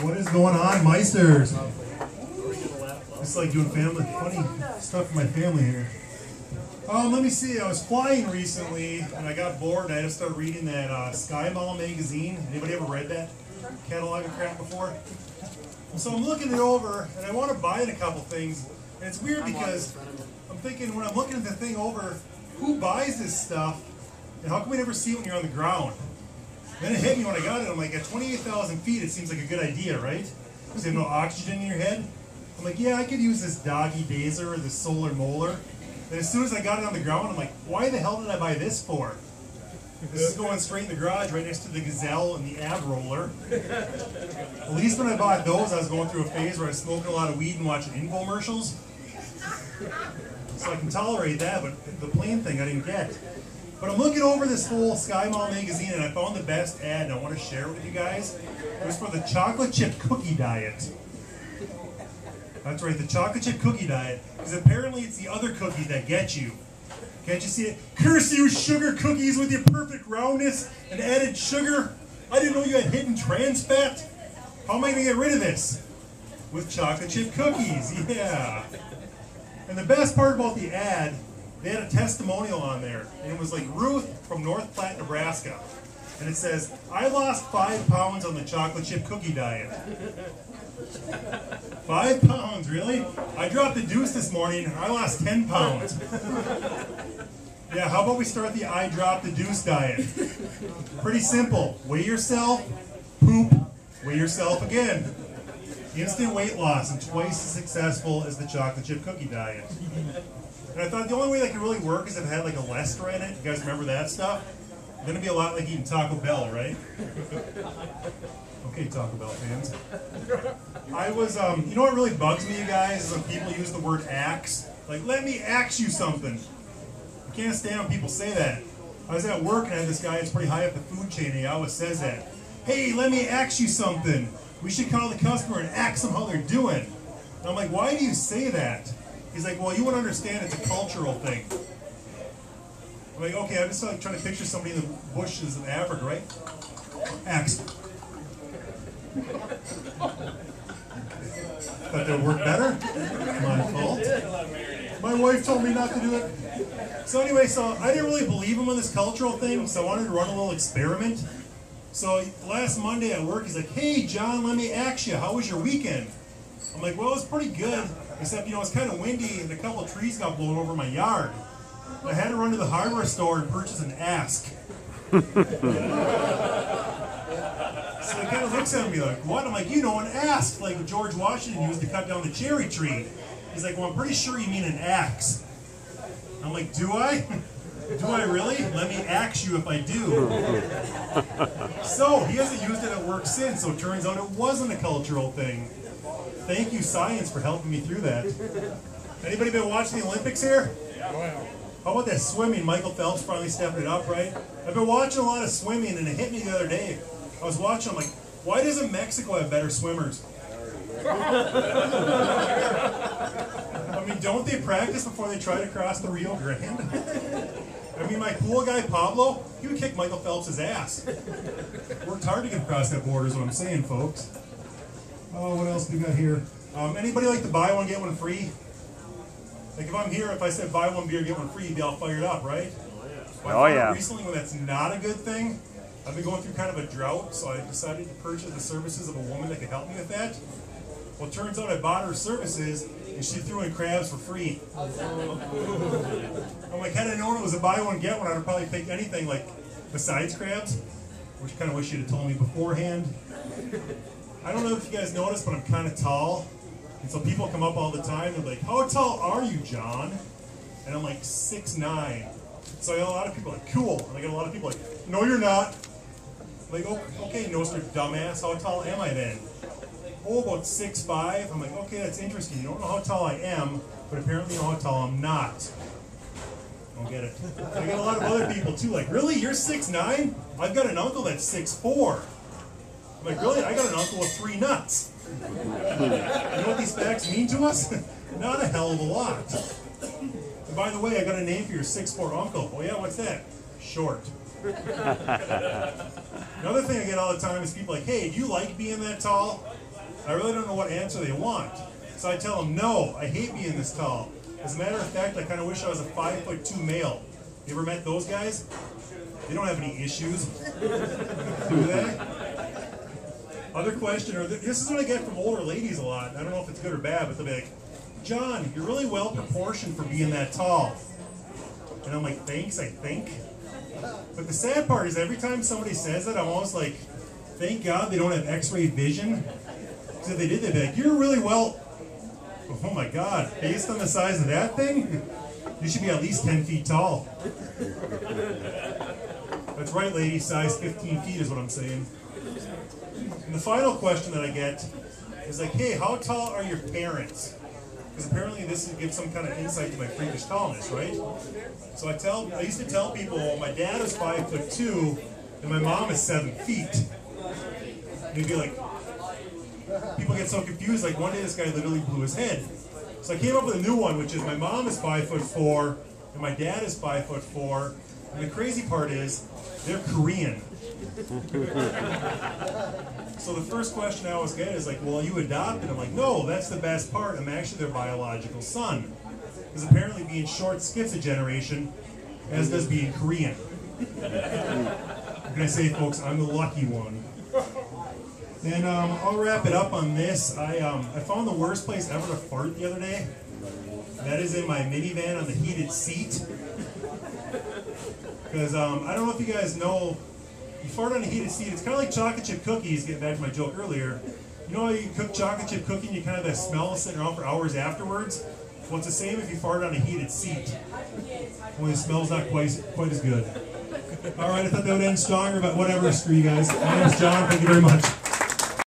What is going on, Meisters? It's like doing funny stuff for my family here. Let me see. I was flying recently, and I got bored, and I just started reading that Sky Mall magazine. Anybody ever read that catalog of crap before? So I'm looking it over, and I want to buy it a couple things. And it's weird because I'm thinking, when I'm looking at the thing over, who buys this stuff, and how come we never see it when you're on the ground? Then it hit me when I got it. I'm like, at 28,000 feet, it seems like a good idea, right? Because you have no oxygen in your head. I'm like, yeah, I could use this Doggy Dazer or this Solar Molar. And as soon as I got it on the ground, I'm like, why the hell did I buy this for? This is going straight in the garage right next to the Gazelle and the Ab Roller. At least when I bought those, I was going through a phase where I was smoking a lot of weed and watching infomercials. So I can tolerate that, but the plane thing I didn't get. But I'm looking over this whole Sky Mall magazine, and I found the best ad, and I want to share it with you guys. It was for the chocolate chip cookie diet. That's right, the chocolate chip cookie diet, because apparently it's the other cookies that get you. Can't you see it? Curse you, sugar cookies with your perfect roundness and added sugar. I didn't know you had hidden trans fat. How am I going to get rid of this? With chocolate chip cookies, yeah. And the best part about the ad, they had a testimonial on there, and it was like Ruth from North Platte, Nebraska. And it says, I lost 5 pounds on the chocolate chip cookie diet. 5 pounds, really? I dropped the deuce this morning, and I lost 10 pounds. Yeah, how about we start the I drop the deuce diet? Pretty simple. Weigh yourself, poop, weigh yourself again. Instant weight loss and twice as successful as the chocolate chip cookie diet. And I thought the only way that could really work is if it had like a Lester in it. You guys remember that stuff? Then it'd be a lot like eating Taco Bell, right? Okay, Taco Bell fans. I was, you know what really bugs me, you guys, is when people use the word axe. Like, let me axe you something. I can't stand when people say that. I was at work and I had this guy that's pretty high up the food chain, and he always says that. Hey, let me axe you something. We should call the customer and ask them how they're doing. And I'm like, why do you say that? He's like, well, you wouldn't understand, it's a cultural thing. I'm like, okay, I'm just like trying to picture somebody in the bushes of Africa, right? Axe. Thought that would work better? My fault. My wife told me not to do it. So anyway, so I didn't really believe him on this cultural thing, so I wanted to run a little experiment. So last Monday at work, he's like, hey, John, let me ask you, how was your weekend? I'm like, well, it was pretty good, except, you know, it's kind of windy and a couple of trees got blown over my yard. I had to run to the hardware store and purchase an ask. So he kind of looks at me like, what? I'm like, you know, an ask, like George Washington used to cut down the cherry tree. He's like, well, I'm pretty sure you mean an axe. I'm like, do I? Do I really? Let me axe you if I do. So he hasn't used it at work since, so it turns out it wasn't a cultural thing. Thank you, science, for helping me through that. Anybody been watching the Olympics here? Yeah. How about that swimming? Michael Phelps finally stepped it up, right? I've been watching a lot of swimming, and it hit me the other day. I was watching, I'm like, why doesn't Mexico have better swimmers? I mean, don't they practice before they try to cross the Rio Grande? I mean, my pool guy, Pablo, he would kick Michael Phelps' ass. Worked hard to get across that border is what I'm saying, folks. Oh, what else do we got here? Anybody like to buy one, get one free? Like if I'm here, if I said buy one beer, get one free, you'd be all fired up, right? Oh yeah. Recently, when that's not a good thing, I've been going through kind of a drought, so I decided to purchase the services of a woman that could help me with that. Well, it turns out I bought her services, and she threw in crabs for free. I'm like, had I known it was a buy one, get one, I would probably pick anything like besides crabs, which I kind of wish you'd have told me beforehand. I don't know if you guys noticed, but I'm kind of tall. And so people come up all the time, they're like, how tall are you, John? And I'm like, 6'9". So I got a lot of people like, cool. And I got a lot of people like, no, you're not. I'm like, oh, okay, no, sir, dumbass. How tall am I then? Oh, about 6'5". I'm like, okay, that's interesting. You don't know how tall I am, but apparently you know how tall I'm not. Don't get it. I got a lot of other people too, like, really, you're 6'9"? I've got an uncle that's 6'4". I'm like, really? I got an uncle with 3 nuts. You know what these facts mean to us? Not a hell of a lot. And by the way, I got a name for your 6'4" uncle. Oh yeah, what's that? Short. Another thing I get all the time is people like, hey, do you like being that tall? I really don't know what answer they want. So I tell them, no, I hate being this tall. As a matter of fact, I kind of wish I was a 5'2" male. You ever met those guys? They don't have any issues. Do they? Other question, or this is what I get from older ladies a lot. I don't know if it's good or bad, but they'll be like, John, you're really well proportioned for being that tall. And I'm like, thanks, I think. But the sad part is every time somebody says that, I'm almost like, thank God they don't have x-ray vision. Because if they did, they'd be like, you're really well, oh my God, based on the size of that thing, you should be at least 10 feet tall. That's right, ladies, size 15 feet is what I'm saying. And the final question that I get is like, hey, how tall are your parents? Because apparently this gives some kind of insight to my freakish tallness, right? So I used to tell people, well, my dad is 5'2", and my mom is 7 feet. And they'd be like, people get so confused, like one day this guy literally blew his head. So I came up with a new one, which is my mom is 5'4", and my dad is 5'4", and the crazy part is, they're Korean. So the first question I always get is like, well, you adopted? I'm like, no, that's the best part. I'm actually their biological son. Because apparently being short skips a generation, as does being Korean. What can I say, folks? I'm the lucky one. And I'll wrap it up on this. I found the worst place ever to fart the other day. That is in my minivan on the heated seat. Because I don't know if you guys know, you fart on a heated seat, it's kind of like chocolate chip cookies, getting back to my joke earlier. You know how you cook chocolate chip cookie and you kind of have that smell sitting around for hours afterwards? Well, it's the same if you fart on a heated seat. Only the smell's not quite as good. Alright, I thought that would end stronger, but whatever, screw you guys. My name's John, thank you very much.